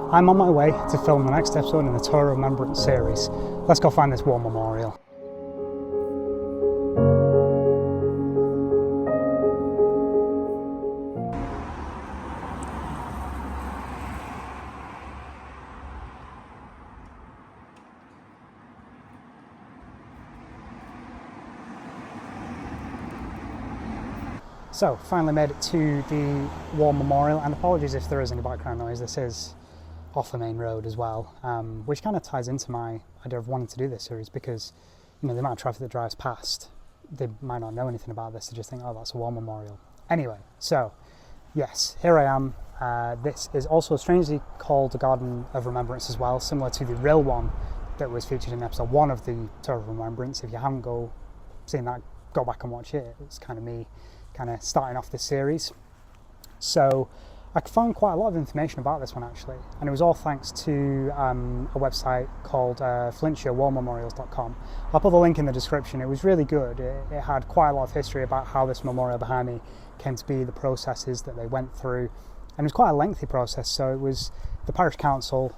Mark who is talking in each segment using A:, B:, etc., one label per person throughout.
A: I'm on my way to film the next episode in the Tour of Remembrance series. Let's go find this war memorial. So, finally made it to the war memorial, and apologies if there is any background noise. This is off the main road as well, which kind of ties into my idea of wanting to do this series, because the amount of traffic that drives past, they might not know anything about this. They just think, oh, that's a war memorial. Anyway, so yes, here I am. This is also strangely called the Garden of Remembrance as well, similar to the real one that was featured in episode 1 of the Tour of Remembrance. If you haven't seen that, go back and watch it. It's kind of me starting off this series. So I found quite a lot of information about this one actually, and it was all thanks to a website called FlintShireWarMemorials.com. I'll put the link in the description. It was really good. It had quite a lot of history about how this memorial behind me came to be, the processes that they went through, and it was quite a lengthy process. So it was the parish council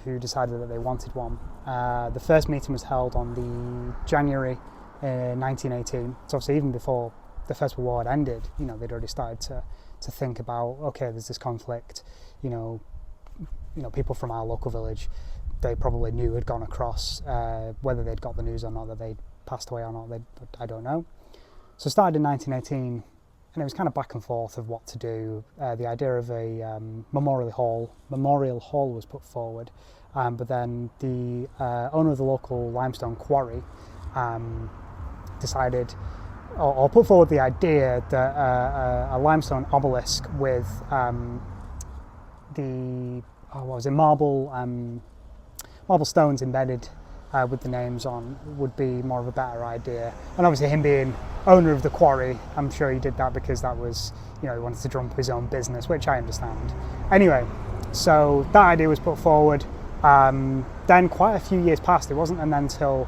A: who decided that they wanted one. The first meeting was held on the January 1918, so obviously even before the First World War had ended. They'd already started to think about, okay, there's this conflict, people from our local village, they probably knew had gone across, whether they'd got the news or not, that they'd passed away or not, I don't know. So it started in 1918, and it was kind of back and forth of what to do. The idea of a memorial hall was put forward, but then the owner of the local limestone quarry decided, or put forward the idea that a limestone obelisk with marble stones embedded with the names on would be more of a better idea. And obviously him being owner of the quarry, I'm sure he did that because that was, he wanted to drum up his own business, which I understand. Anyway, so that idea was put forward. Then quite a few years passed. It wasn't until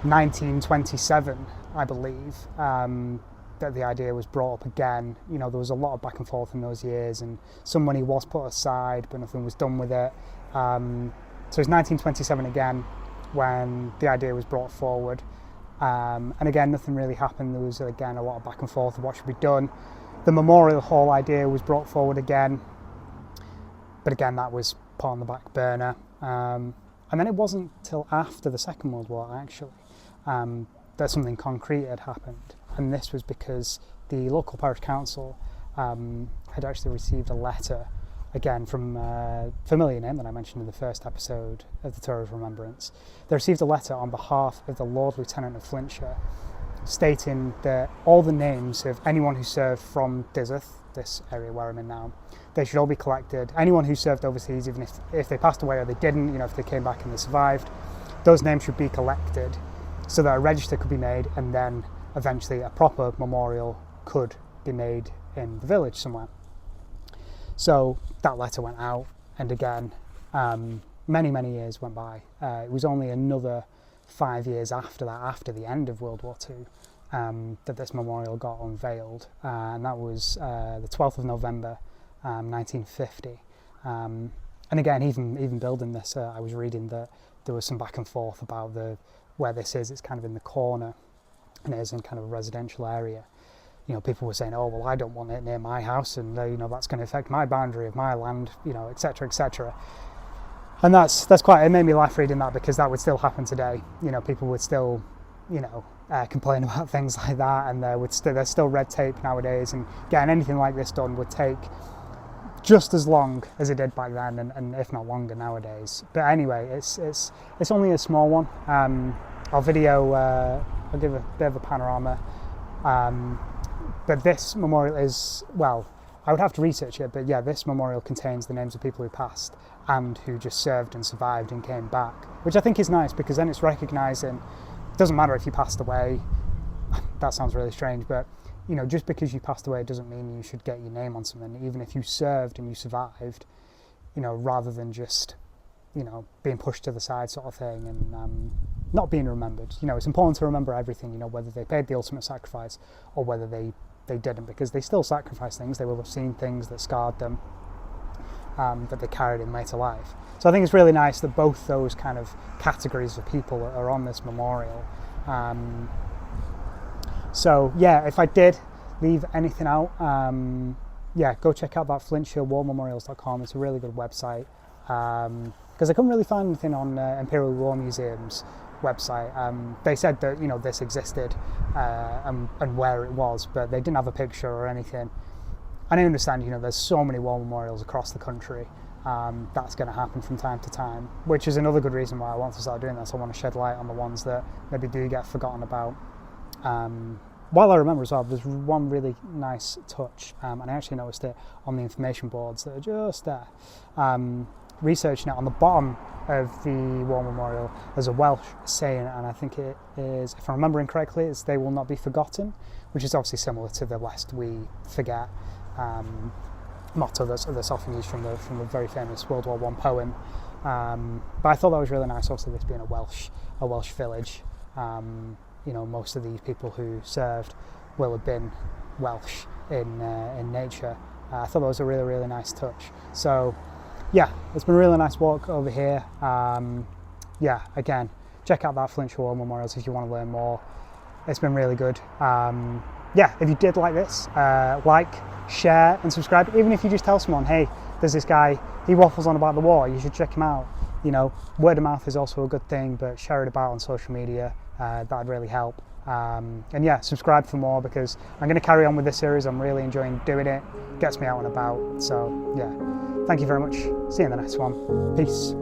A: 1927, I believe, that the idea was brought up again. There was a lot of back and forth in those years, and some money was put aside, but nothing was done with it. So it's 1927 again when the idea was brought forward, and again nothing really happened. There was again a lot of back and forth of what should be done. The memorial hall idea was brought forward again, but again that was put on the back burner. And then it wasn't till after the Second World War actually that something concrete had happened, and this was because the local parish council had actually received a letter, again from a familiar name that I mentioned in the first episode of the Tour of Remembrance. They received a letter on behalf of the Lord Lieutenant of Flintshire, stating that all the names of anyone who served from Dyserth, this area where I'm in now, they should all be collected. Anyone who served overseas, even if they passed away or they didn't, if they came back and they survived, those names should be collected so that a register could be made, and then eventually a proper memorial could be made in the village somewhere. So that letter went out, and again, many years went by. It was only another 5 years after that, after the end of World War II, that this memorial got unveiled, and that was the 12th of November, 1950. And again, even building this, I was reading that there was some back and forth about where this is. It's kind of in the corner, and it is in kind of a residential area. People were saying, oh well, I don't want it near my house, and that's going to affect my boundary of my land, etc, etc. And that's quite, it made me laugh reading that, because that would still happen today. People would still complain about things like that, and there's still red tape nowadays, and getting anything like this done would take just as long as it did back then, and if not longer nowadays. But anyway, it's only a small one. I'll give a bit of a panorama. But this memorial is, well, I would have to research it, but yeah, this memorial contains the names of people who passed and who just served and survived and came back, which I think is nice, because then it's recognising, it doesn't matter if you passed away. That sounds really strange, but just because you passed away doesn't mean you should get your name on something, even if you served and you survived, rather than just, being pushed to the side sort of thing, and not being remembered. It's important to remember everything, whether they paid the ultimate sacrifice or whether they didn't, because they still sacrificed things. They will have seen things that scarred them. that they carried in later life. So I think it's really nice that both those kind of categories of people are on this memorial. So yeah, if I did leave anything out, yeah, go check out that flintshirewarmemorials.com. It's a really good website, because I couldn't really find anything on Imperial War Museum's website. They said that, you know, this existed and where it was, but they didn't have a picture or anything. And I understand, you know, there's so many war memorials across the country. That's going to happen from time to time, which is another good reason why I want to start doing this. I want to shed light on the ones that maybe do get forgotten about. While I remember as well, there's one really nice touch, and I actually noticed it on the information boards that are just there. Researching it, on the bottom of the war memorial, there's a Welsh saying, and I think it is, if I'm remembering correctly, it's "They will not be forgotten," which is obviously similar to the "Lest we forget" motto that's often used from the very famous World War I poem. But I thought that was really nice. Also, this being a Welsh village. You know, most of these people who served will have been Welsh in nature. I thought that was a really, really nice touch. So yeah, it's been a really nice walk over here. Yeah, again, check out that Flintshire War Memorials if you want to learn more. It's been really good. Yeah, if you did like this, like, share and subscribe. Even if you just tell someone, hey, there's this guy, he waffles on about the war, you should check him out. You know, word of mouth is also a good thing, but share it about on social media. That'd really help. And yeah, subscribe for more, because I'm going to carry on with this series. I'm really enjoying doing it. Gets me out and about. So yeah, thank you very much. See you in the next one. Peace.